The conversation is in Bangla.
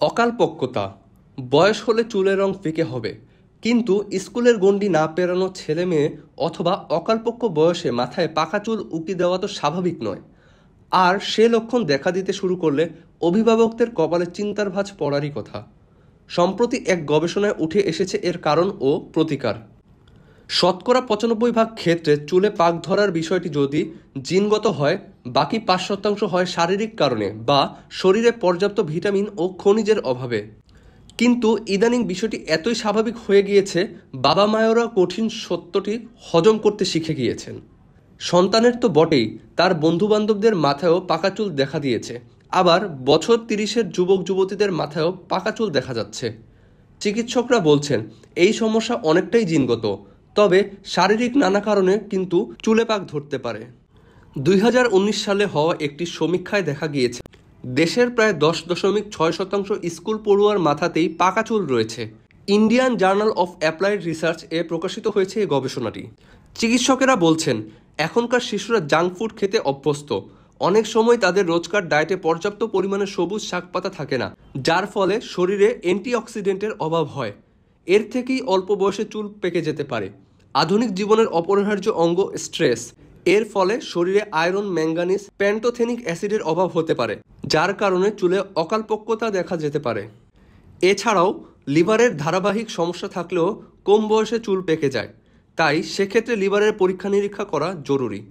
অকালপক্বতা। বয়স হলে চুলের রং ফিকে হবে, কিন্তু স্কুলের গণ্ডি না পেরানো ছেলে মেয়ে অথবা অকালপক্ব বয়সে মাথায় পাকা চুল উকি দেওয়া তো স্বাভাবিক নয়। আর সে লক্ষণ দেখা দিতে শুরু করলে অভিভাবকদের কপালে চিন্তার ভাঁজ পড়ারই কথা। সম্প্রতি এক গবেষণায় উঠে এসেছে এর কারণ ও প্রতিকার। শতকরা ৯৫% ক্ষেত্রে চুলে পাক ধরার বিষয়টি যদি জিনগত হয়, বাকি ৫% হয় শারীরিক কারণে বা শরীরে পর্যাপ্ত ভিটামিন ও খনিজের অভাবে। কিন্তু ইদানিং বিষয়টি এতই স্বাভাবিক হয়ে গিয়েছে, বাবা মায়েরা কঠিন সত্যটি হজম করতে শিখে গিয়েছেন। সন্তানের তো বটেই, তার বন্ধুবান্ধবদের মাথায়ও পাকা চুল দেখা দিয়েছে। আবার বছর ৩০-এর যুবক যুবতীদের মাথায়ও পাকা চুল দেখা যাচ্ছে। চিকিৎসকরা বলছেন এই সমস্যা অনেকটাই জিনগত, তবে শারীরিক নানা কারণে কিন্তু চুলে পাক ধরতে পারে। ২০১৯ সালে হওয়া একটি সমীক্ষায় দেখা গিয়েছে দেশের প্রায় ১০.৬% স্কুল পড়ুয়ার মাথাতেই পাকা চুল রয়েছে। Indian journal of applied research এ প্রকাশিত হয়েছে এই গবেষণাটি। চিকিৎসকেরা বলছেন এখনকার শিশুরা জাঙ্ক ফুড খেতে অভ্যস্ত। অনেক সময় তাদের রোজকার ডায়েটে পর্যাপ্ত পরিমাণে সবুজ শাকপাতা থাকে না, যার ফলে শরীরে অ্যান্টিঅক্সিডেন্টের অভাব হয়। এর থেকেই অল্প বয়সে চুল পেকে যেতে পারে। আধুনিক জীবনের অপরিহার্য অঙ্গ স্ট্রেস, এর ফলে শরীরে আয়রন, ম্যাঙ্গানিজ, প্যান্টোথেনিক অ্যাসিডের অভাব হতে পারে, যার কারণে চুলে অকালপক্বতা দেখা যেতে পারে। এছাড়াও লিভারের ধারাবাহিক সমস্যা থাকলেও কম বয়সে চুল পেকে যায়, তাই সেক্ষেত্রে লিভারের পরীক্ষা নিরীক্ষা করা জরুরি।